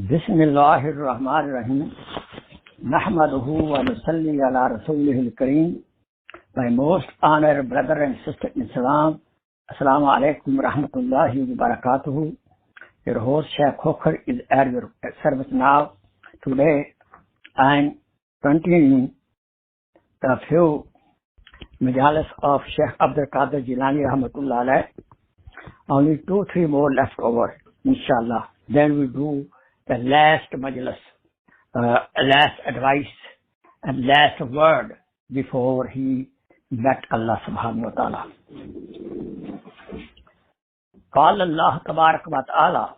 Bismillahirrahmanirrahim. Nahmaduhu wa nusalli ala rasulihil kareem. My most honored brother and sister in Islam, Assalamu alaikum rahmatullahi wa barakatuhu. Your host Sheikh Khokhar is at your service now. Today I am continuing the few majalis of Sheikh Abdul Qadir Jilani rahmatullah alayh. Only 2-3 more left over, inshallah. Then we do the last majlis, last advice and last word before he met Allah subhanahu wa ta'ala. قال الله تبارك وتعالى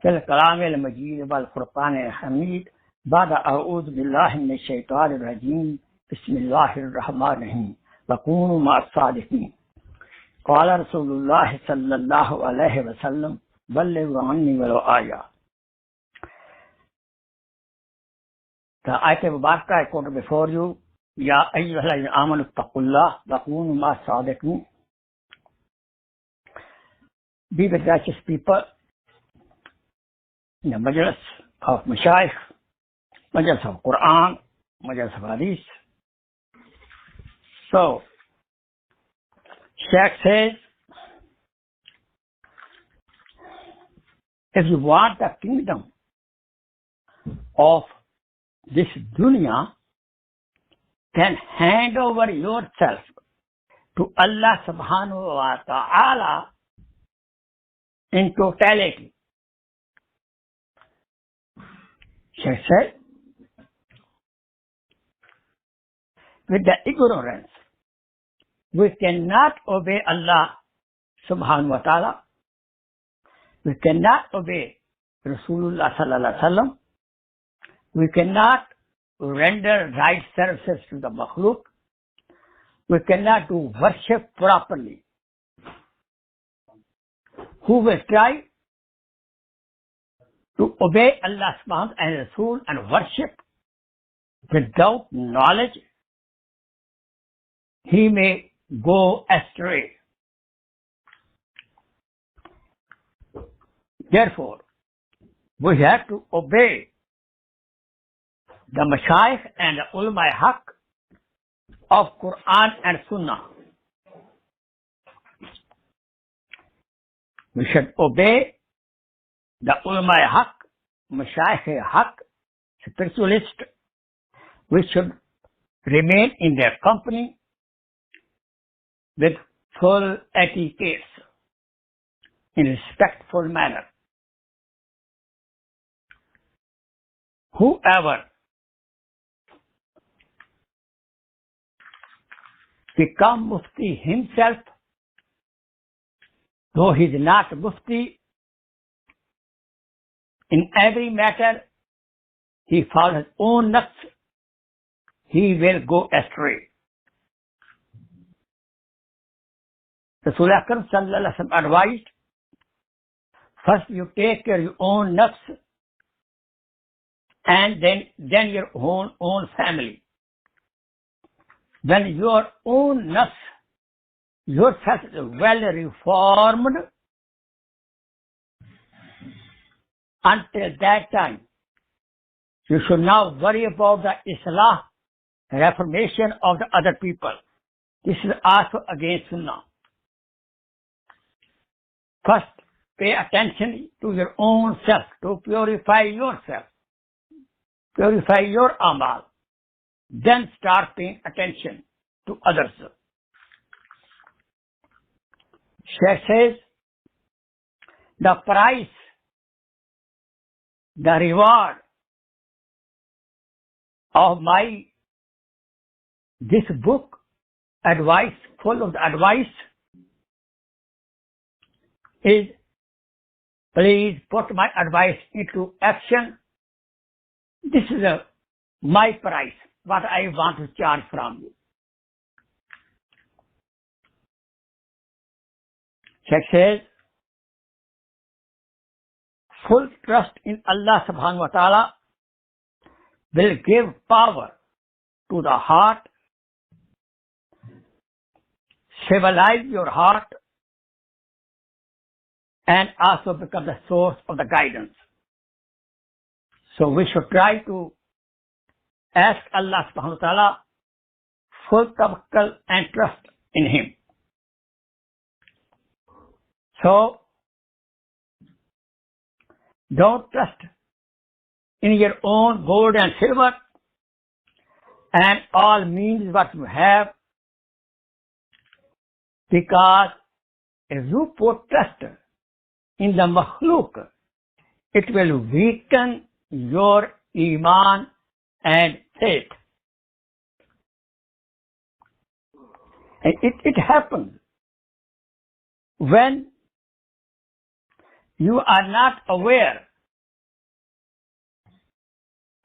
في الكلام المجيد والفرقان الحميد بعد أعوذ بالله من الشيطان الرجيم بسم الله الرحمن الرحيم وكونوا مع الصادقين قال رسول الله صلى الله عليه وسلم بلغوا عني ولو آية. The ayat mubarakah I quoted before you, Ya ayyuhalladhina amanu ittaqullah wa kunu ma'as sadiqin. Be with righteous people in the majlis of Mashayikh, majlis of Quran, majlis of Hadith. So, Shaykh says, if you want the kingdom of this dunya, then hand over yourself to Allah subhanahu wa ta'ala in totality. Shaykh said, with the ignorance, we cannot obey Allah subhanahu wa ta'ala. We cannot obey Rasulullah sallallahu alaihi wasallam. We cannot render right services to the makhluk. We cannot do worship properly. Who will try to obey Allah subhanahu and Rasul and worship without knowledge, he may go astray. Therefore, we have to obey the Mashayikh and the Ulama Haq of Quran and Sunnah. We should obey the Ulama Haq, Mashayikh Haq, spiritualist. We should remain in their company with full etiquette, in a respectful manner. Whoever become mufti himself, though he is not mufti, in every matter he follows his own nafs, he will go astray. Rasul Akram sallallahu alaihi wasallam advised, first you take care of your own nafs and then your own family. When your own nafs, yourself is well reformed, until that time, you should now worry about the islah, reformation of the other people. This is also against Sunnah. First, pay attention to your own self, to purify yourself, purify your amal. Then start paying attention to others. Shaykh says, the price, the reward of this book, advice, full of the advice, is please put my advice into action. This is my price, what I want to charge from you. Shaykh says, full trust in Allah subhanahu wa ta'ala will give power to the heart, civilize your heart, and also become the source of the guidance. So we should try to ask Allah subhanahu wa ta'ala full tawakkul and trust in Him. So don't trust in your own gold and silver and all means what you have, because if you put trust in the makhluk, it will weaken your iman and faith. And it happens when you are not aware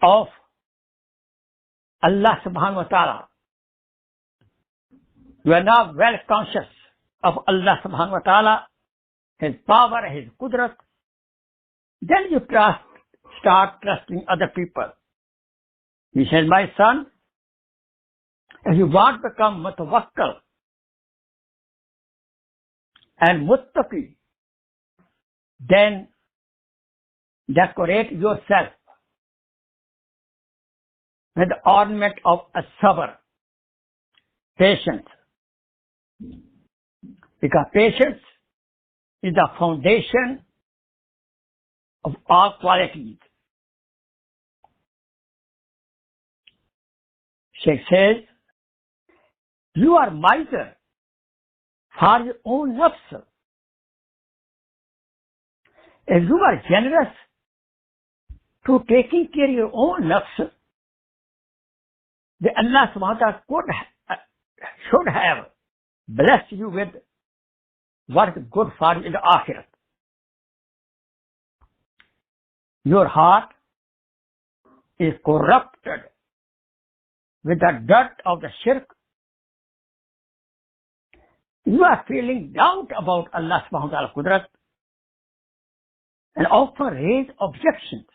of Allah subhanahu wa ta'ala. You are not well conscious of Allah subhanahu wa ta'ala, His power, His qudrat. Then you start trusting other people. He says, my son, if you want to become mutawakkil and muttaqi, then decorate yourself with the ornament of as-sabr, patience. Because patience is the foundation of all qualities. Sheikh says, you are miser for your own nafs. If you are generous to taking care of your own nafs, then Allah subhanahu wa ta'ala should have blessed you with what is good for you in the akhirat. Your heart is corrupted with the dirt of the shirk. You are feeling doubt about Allah subhanahu wa ta'ala qudrat and often raise objections.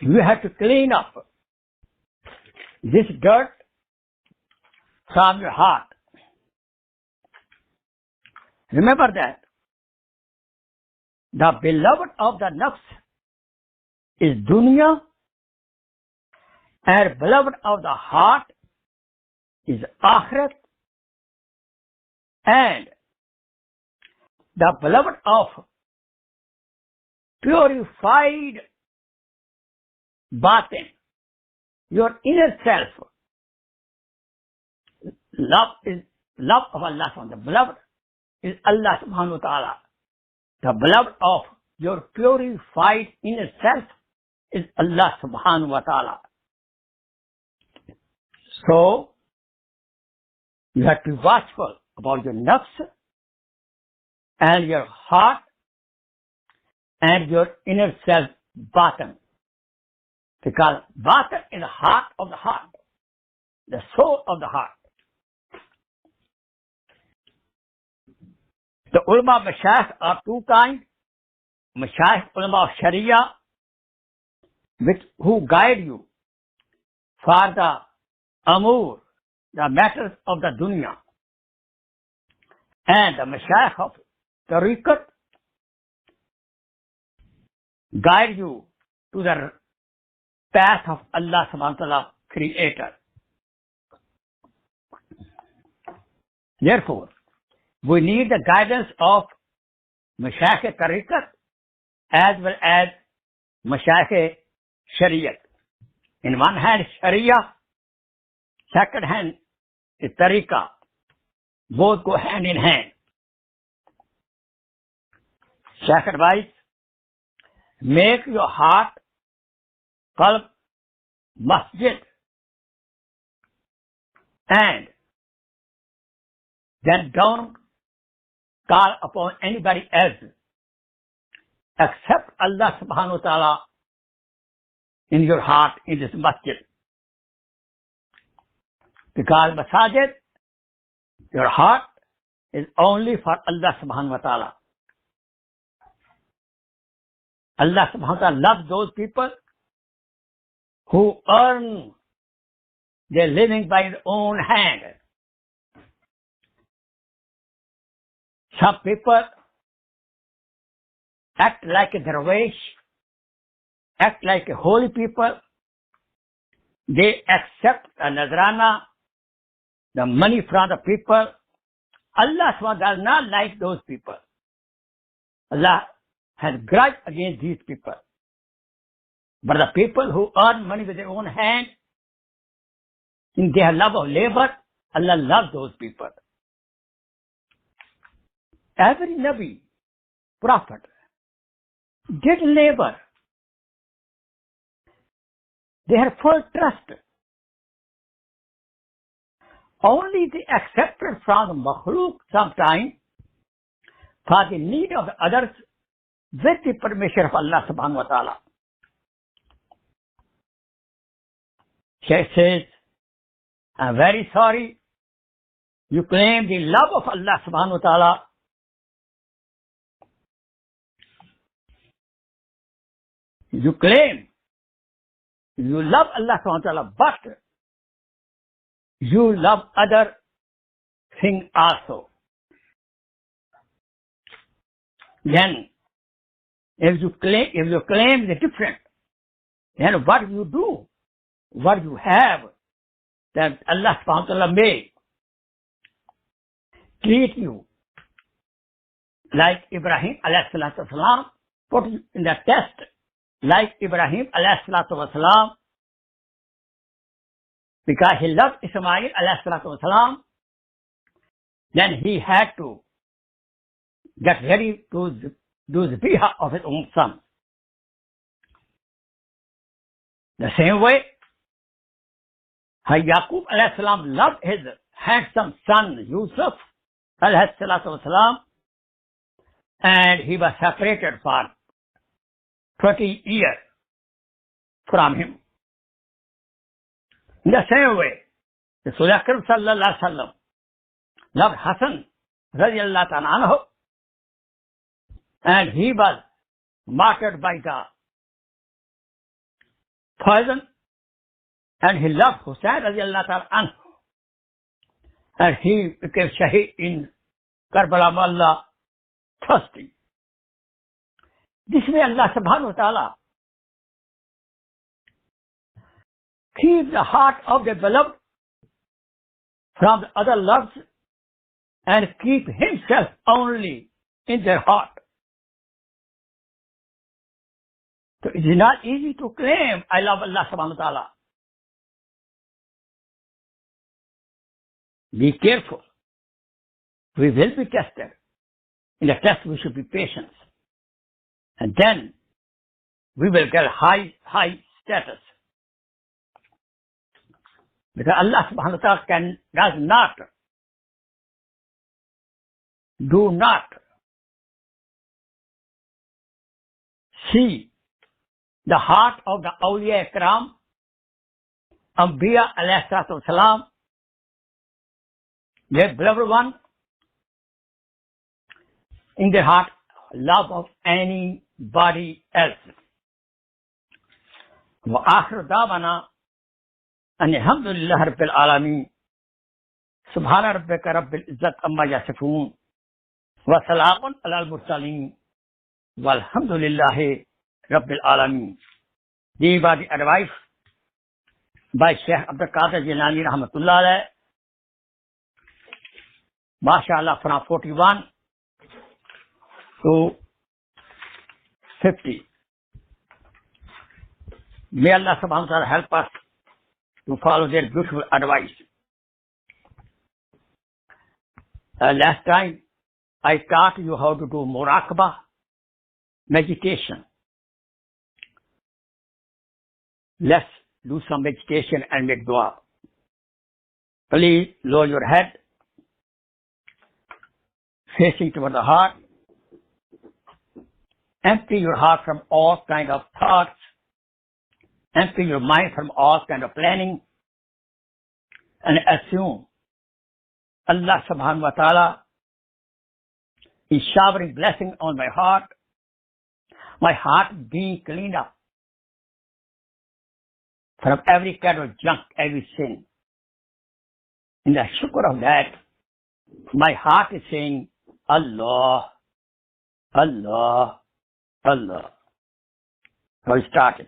You have to clean up this dirt from your heart. Remember that the beloved of the nafs is dunya, and beloved of the heart is akhirat, and the beloved of purified batin, your inner self. Love is love of Allah subhanahu wa ta'ala. The beloved is Allah subhanahu wa ta'ala. The beloved of your purified inner self is Allah subhanahu wa ta'ala. So, you have to be watchful about your nafs and your heart and your inner self, batin. Because batin is the heart of the heart, the soul of the heart. The ulama mashayikh are two kinds. Mashayikh ulama of Sharia, who guide you for the amur, the matters of the dunya. And the mashayikh of tariqat guide you to the path of Allah subhanahu wa ta'ala, creator. Therefore, we need the guidance of Mashayikh Tariqat as well as Mashayikh Shariat. In one hand, Sharia, second hand is Tariqah. Both go hand in hand. Shaykh advice, make your heart, qalb, masjid, and then don't call upon anybody else except Allah subhanahu wa ta'ala in your heart in this masjid. Because masajid, your heart is only for Allah subhanahu wa ta'ala. Allah subhanahu wa ta'ala loves those people who earn their living by their own hand. Some people act like a dervish act like a holy people. They accept the nazrana, the money from the people. Allah SWT does not like those people. Allah has grudge against these people. But the people who earn money with their own hand, in their love of labor, Allah loves those people. Every Nabi, Prophet, did labor. They had full trust. Only they accepted from the makhluk sometime for the need of the others with the permission of Allah subhanahu wa ta'ala. Shaykh says, I'm very sorry. You claim the love of Allah subhanahu wa ta'ala. You claim you love Allah subhanahu wa ta'ala, but you love other things also. Then, if you claim the different, then what you do, what you have, that Allah subhanahu wa ta'ala may treat you like Ibrahim alayhi salatu wasalam, put you in the test like Ibrahim alayhi salatu wasalam, because he loved Ismail alayhi salatu wasalam, then he had to get ready to do the biha of his own son. The same way, Yaqub alayhi salam loved his handsome son Yusuf alayhi salatu wasalam, and he was separated for 20 years from him. In the same way, the Rasul Akram sallallahu alaihi wasallam loved Hassan radiyallahu ta'ala anhu, and he was martyred by the poison, and he loved Hussein radiyallahu ta'ala anhu, and he became shaheed in Karbala Malla, thirsty. This way Allah subhanahu wa ta'ala keep the heart of the beloved from the other loves and keep himself only in their heart. So it is not easy to claim, I love Allah subhanahu wa ta'ala. Be careful. We will be tested. In the test we should be patient. And then we will get high status. Because Allah subhanahu wa ta'ala do not see the heart of the awliya ikram, Anbiya alayhi salatu wasalam, their beloved one, in their heart, love of anybody else. Wa akhir da'wana alhamdulillah rabbil alameen. Subhana rabbika rabbil izzat amma yasifun. Wa salamun alal mursaleen. Walhamdulillahi rabbil alameen. These were the advice by Shaykh Abdul Qadir Jilani rahmatullah alayh. MashaAllah, from 41 to 50. May Allah subhanahu wa ta'ala help us to follow their beautiful advice. Last time I taught you how to do muraqabah, meditation. Let's do some meditation and make dua. Please lower your head, facing toward the heart. Empty your heart from all kind of thoughts. Empty your mind from all kind of planning. And assume Allah subhanahu wa ta'ala is showering blessing on my heart. My heart being cleaned up from every kind of junk, every sin. In the shukr of that, my heart is saying, Allah, Allah, Allah. So we started.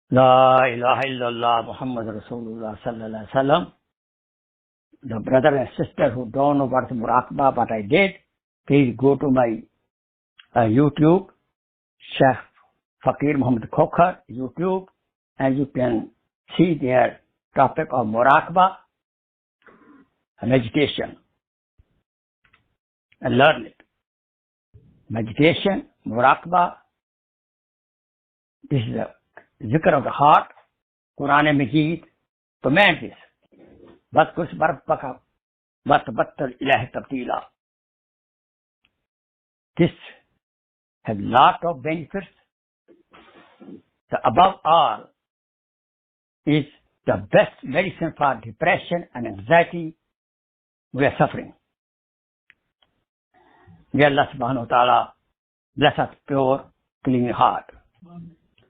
La ilaha illallah Muhammad Rasulullah sallallahu alaihi wasallam. The brother and sister who don't know what muraqabah, but I did, please go to my YouTube, Sheikh Fakir Muhammad Khokhar, YouTube, and you can see their topic of muraqabah, meditation, and learn it. Meditation, muraqabah, this is a zikr of the heart, Quran Majid commands this. But kuch barbaka, but battal ilahi tabtila. This has lot of benefits. The above all is the best medicine for depression and anxiety we are suffering. May Allah subhanahu wa ta'ala bless us pure, clean heart.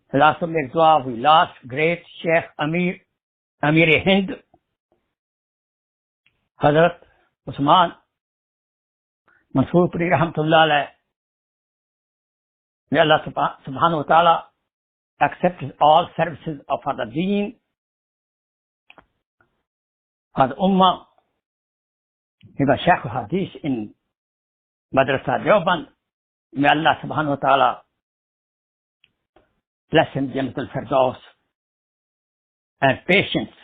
And also make dua, we lost great Sheikh Amir Hind, Hazrat Usman Mansoor Puri Rahmatullah alayh. May Allah subhanahu wa ta'ala accept all services of the deen, for the ummah. He was Shaykh al-Hadith in Madrasa Deoband. May Allah subhanahu wa ta'ala bless him Jannatul Firdaus and patience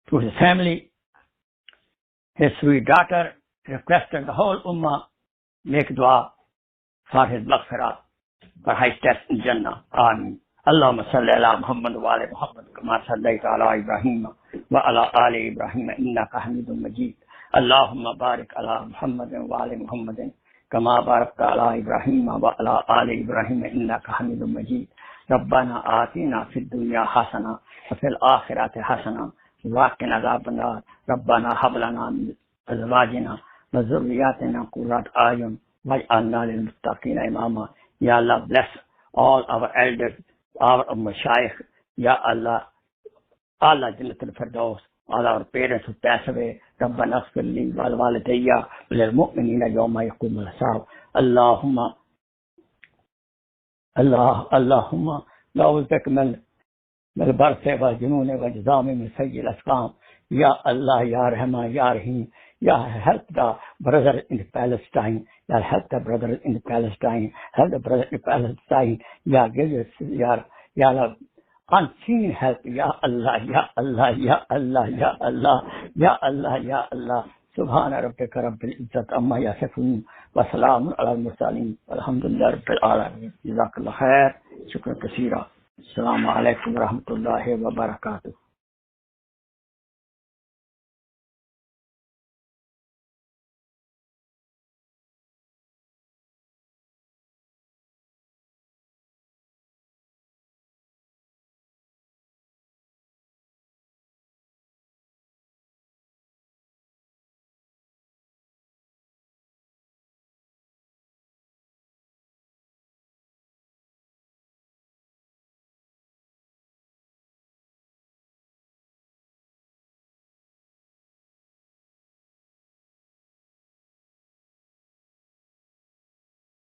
to his family. His sweet daughter requested the whole ummah make dua for his maghfirah, for high steps in Jannah. Amin. Allahumma salli ala Muhammad wa ala Muhammad kama sallaita ala Ibrahim wa ala ali Ibrahim innaka Hamidum Majid. Allahumma barik ala Muhammad wa ala Muhammad kama barakta ala Ibrahim wa ala ali Ibrahim innaka Hamidum Majid. ربنا آتنا في الدنيا حسنة وفي الآخرة حسنة وقنا عذاب النار. ربنا هب لنا من أزواجنا وذرياتنا قرة أعين واجعلنا للمتقين إماما. Ya Allah, bless all our elders, our mashayikh. Ya Allah, Allah Jannatul Firdaus, all our parents who pass away. ربنا اغفر لي ولوالدي وللمؤمنين يوم يقوم الحساب. اللهم نعوذ بك من البرص والجنون والجذام من سيء الأسقام. Ya Allah, Ya Rahman, Ya Rahim, Ya help the brothers in Palestine. Ya help the brothers in Palestine. Help the brothers in Palestine. Ya give us, Ya Allah, unseen help. Ya Allah, Ya Allah, Ya Allah, Ya Allah, Ya Allah, Ya Allah. سبحان ربك رب العزة عما يصفون وسلام على المرسلين والحمد لله رب العالمين. جزاك الله خير. شكرا كثيرا. السلام عليكم ورحمة الله وبركاته.